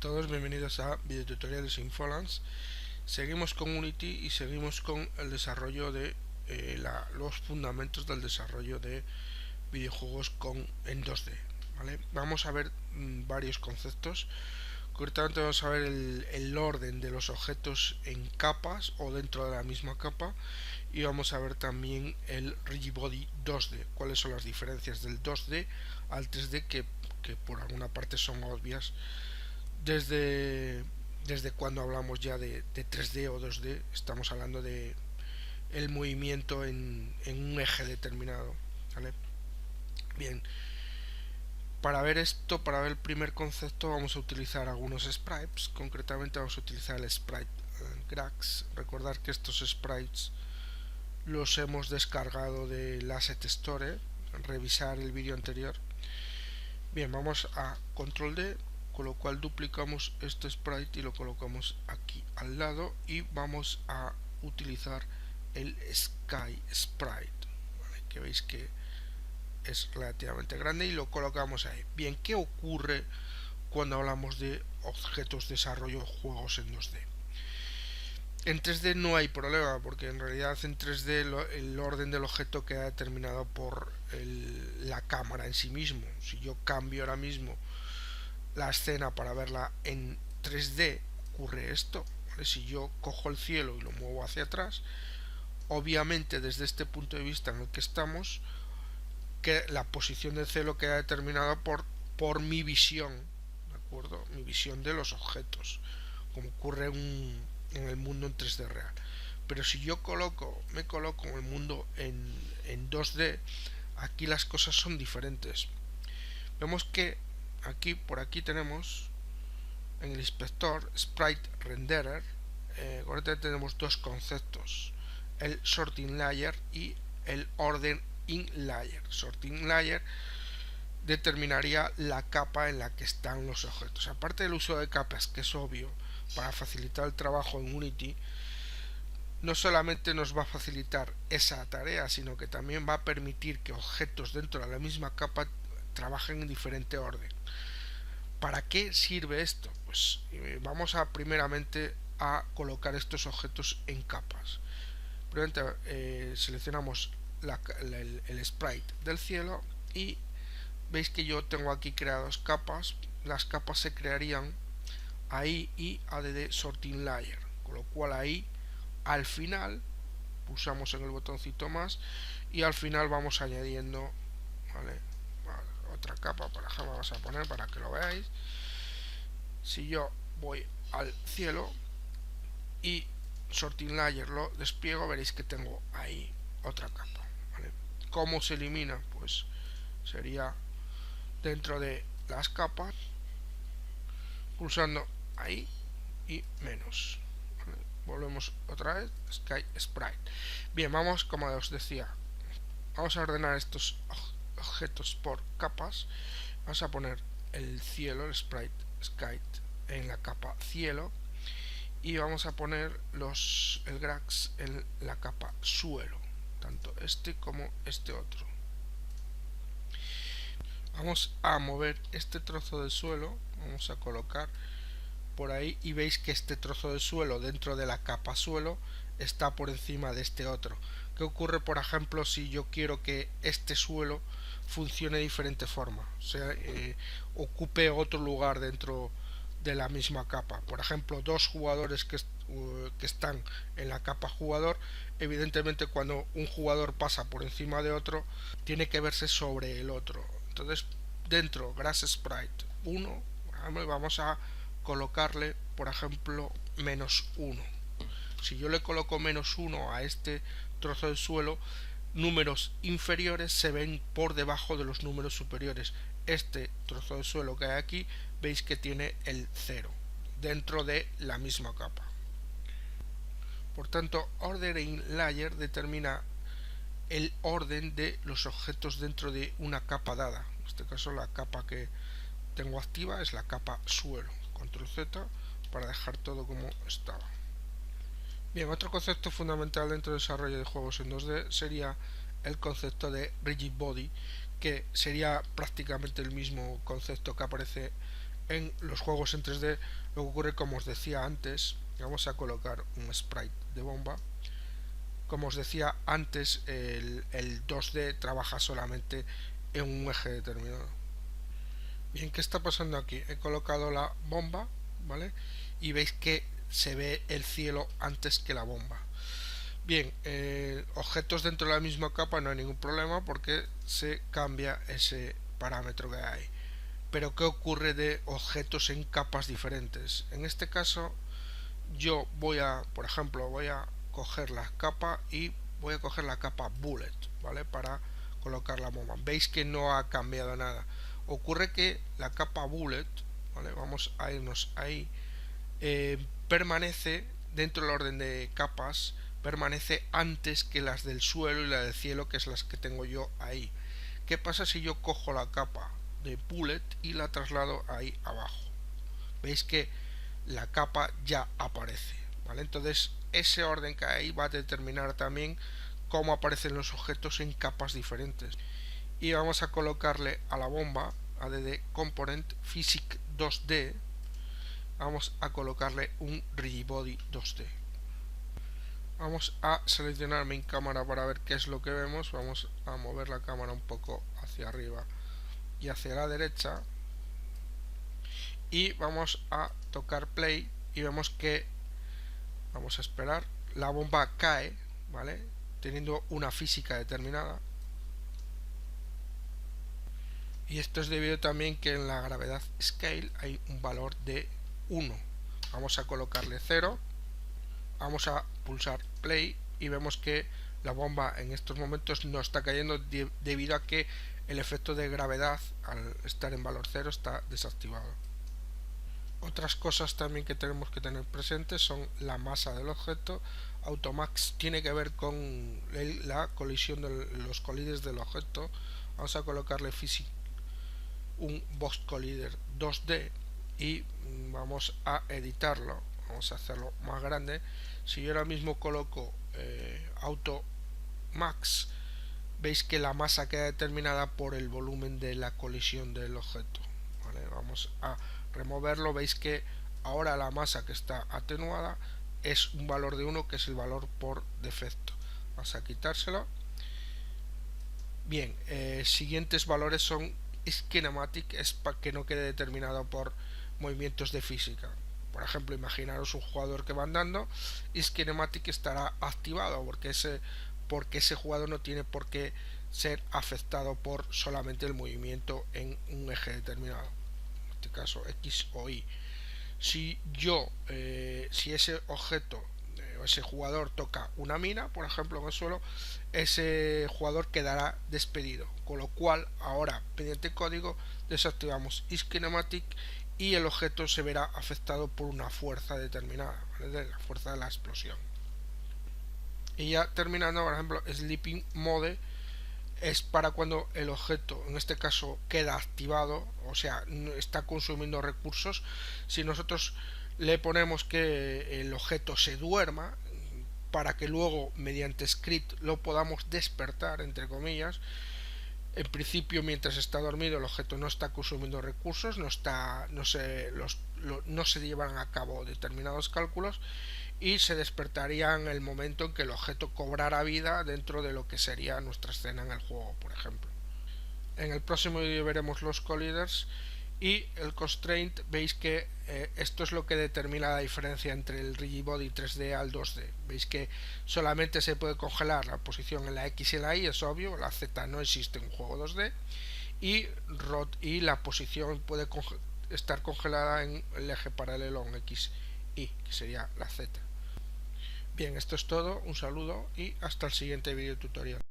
todos, bienvenidos a Videotutoriales Infolance. Seguimos con Unity y seguimos con el desarrollo de los fundamentos del desarrollo de videojuegos en 2D. ¿vale? Vamos a ver varios conceptos. Concretamente vamos a ver el orden de los objetos en capas o dentro de la misma capa, y vamos a ver también el Rigibody 2D, cuáles son las diferencias del 2D al 3D que por alguna parte son obvias desde cuando hablamos ya de 3D o 2D. Estamos hablando de el movimiento en un eje determinado, ¿vale? Bien, para ver esto, para ver el primer concepto, vamos a utilizar algunos sprites. Concretamente vamos a utilizar el sprite Grax. Recordad que estos sprites los hemos descargado del Asset Store. Revisar el vídeo anterior. Bien, vamos a Control D, con lo cual duplicamos este sprite y lo colocamos aquí al lado, y vamos a utilizar el Sky Sprite, ¿vale? Que veis que es relativamente grande, y lo colocamos ahí. Bien, ¿qué ocurre cuando hablamos de objetos de desarrollo de juegos en 2D? En 3D no hay problema, porque en realidad en 3D el orden del objeto queda determinado por la cámara en sí mismo. Si yo cambio ahora mismo la escena para verla en 3D, ocurre esto, ¿vale? Si yo cojo el cielo y lo muevo hacia atrás, obviamente desde este punto de vista en el que estamos, que la posición del cielo queda determinada por mi visión, ¿de acuerdo? Mi visión de los objetos, como ocurre en el mundo en 3D real. Pero si yo me coloco en el mundo en 2D, aquí las cosas son diferentes. Vemos que por aquí tenemos en el inspector Sprite Renderer, ahorita tenemos dos conceptos: el Sorting Layer y el Order in Layer. Sorting Layer determinaría la capa en la que están los objetos. Aparte del uso de capas, que es obvio para facilitar el trabajo en Unity, no solamente nos va a facilitar esa tarea, sino que también va a permitir que objetos dentro de la misma capa trabajen en diferente orden. ¿Para qué sirve esto? Pues vamos a primeramente a colocar estos objetos en capas. Primeramente seleccionamos el sprite del cielo, y veis que yo tengo aquí creadas capas. Las capas se crearían ahí y add sorting layer, con lo cual ahí al final pulsamos en el botoncito más y al final vamos añadiendo, ¿vale? Otra capa, por ejemplo, vamos a poner para que lo veáis. Si yo voy al cielo y sorting layer lo despliego, veréis que tengo ahí otra capa, ¿vale? ¿Cómo se elimina? Pues sería dentro de las capas, pulsando ahí y menos, ¿vale? Volvemos otra vez, Sky Sprite. Bien, vamos, como os decía, vamos a ordenar estos objetos por capas. Vamos a poner el cielo, el sprite Sky, en la capa cielo, y vamos a poner el Grax en la capa suelo, tanto este como este otro. Vamos a mover este trozo de suelo, vamos a colocar por ahí, y veis que este trozo de suelo dentro de la capa suelo está por encima de este otro. ¿Qué ocurre, por ejemplo, si yo quiero que este suelo funcione de diferente forma? O sea, ocupe otro lugar dentro de la misma capa. Por ejemplo, dos jugadores que están en la capa jugador, evidentemente cuando un jugador pasa por encima de otro, tiene que verse sobre el otro. Entonces, dentro Grass Sprite 1, vamos a colocarle, por ejemplo, -1. Si yo le coloco -1 a este trozo de suelo, números inferiores se ven por debajo de los números superiores. Este trozo de suelo que hay aquí, veis que tiene el 0 dentro de la misma capa. Por tanto, Order in Layer determina el orden de los objetos dentro de una capa dada. En este caso, la capa que tengo activa es la capa suelo. Control Z para dejar todo como estaba. Bien, otro concepto fundamental dentro del desarrollo de juegos en 2D sería el concepto de Rigid Body, que sería prácticamente el mismo concepto que aparece en los juegos en 3D lo que ocurre, como os decía antes, vamos a colocar un sprite de bomba. Como os decía antes, el 2D trabaja solamente en un eje determinado. Bien, ¿qué está pasando aquí? He colocado la bomba, ¿vale? Y veis que se ve el cielo antes que la bomba. Bien, objetos dentro de la misma capa no hay ningún problema porque se cambia ese parámetro que hay. Pero ¿qué ocurre de objetos en capas diferentes? En este caso yo voy a, por ejemplo, voy a coger la capa y voy a coger la capa bullet, ¿vale? Para colocar la bomba. Veis que no ha cambiado nada. Ocurre que la capa bullet, ¿vale? Vamos a irnos ahí, permanece dentro del orden de capas, permanece antes que las del suelo y la del cielo, que es las que tengo yo ahí. ¿Qué pasa si yo cojo la capa de bullet y la traslado ahí abajo? Veis que la capa ya aparece, ¿vale? Entonces ese orden que hay va a determinar también cómo aparecen los objetos en capas diferentes. Y vamos a colocarle a la bomba add component physics 2D, vamos a colocarle un rigibody 2D. Vamos a seleccionar mi cámara para ver qué es lo que vemos. Vamos a mover la cámara un poco hacia arriba y hacia la derecha y vamos a tocar play y vemos que, vamos a esperar, la bomba cae, ¿vale? Teniendo una física determinada. Y esto es debido también que en la gravedad scale hay un valor de 1. Vamos a colocarle 0, vamos a pulsar play y vemos que la bomba en estos momentos no está cayendo debido a que el efecto de gravedad, al estar en valor 0, está desactivado. Otras cosas también que tenemos que tener presentes son la masa del objeto. Automax tiene que ver con la colisión de los collides del objeto. Vamos a colocarle physics un box collider 2D y vamos a editarlo. Vamos a hacerlo más grande. Si yo ahora mismo coloco Automax, veis que la masa queda determinada por el volumen de la colisión del objeto, ¿vale? Vamos a removerlo. Veis que ahora la masa que está atenuada es un valor de 1, que es el valor por defecto. Vamos a quitárselo. Bien, siguientes valores son kinematic, es para que no quede determinado por movimientos de física. Por ejemplo, imaginaros un jugador que va andando y kinematic estará activado porque ese jugador no tiene por qué ser afectado por solamente el movimiento en un eje determinado, en este caso X o Y. Si ese objeto o ese jugador toca una mina, por ejemplo, en el suelo, ese jugador quedará despedido, con lo cual ahora mediante código desactivamos isKinematic y el objeto se verá afectado por una fuerza determinada, ¿vale? La fuerza de la explosión. Y ya terminando, por ejemplo, Sleeping Mode es para cuando el objeto, en este caso, queda activado, o sea, está consumiendo recursos. Si nosotros le ponemos que el objeto se duerma, para que luego mediante script lo podamos despertar, entre comillas, en principio mientras está dormido el objeto no está consumiendo recursos, no se llevan a cabo determinados cálculos y se despertaría en el momento en que el objeto cobrara vida dentro de lo que sería nuestra escena en el juego, por ejemplo. En el próximo vídeo veremos los colliders y el constraint. Veis que esto es lo que determina la diferencia entre el rigibody 3D al 2D. Veis que solamente se puede congelar la posición en la X y en la Y, es obvio, la Z no existe en un juego 2D, y la posición puede estar congelada en el eje paralelo en X y, que sería la Z. Bien, esto es todo, un saludo y hasta el siguiente video tutorial.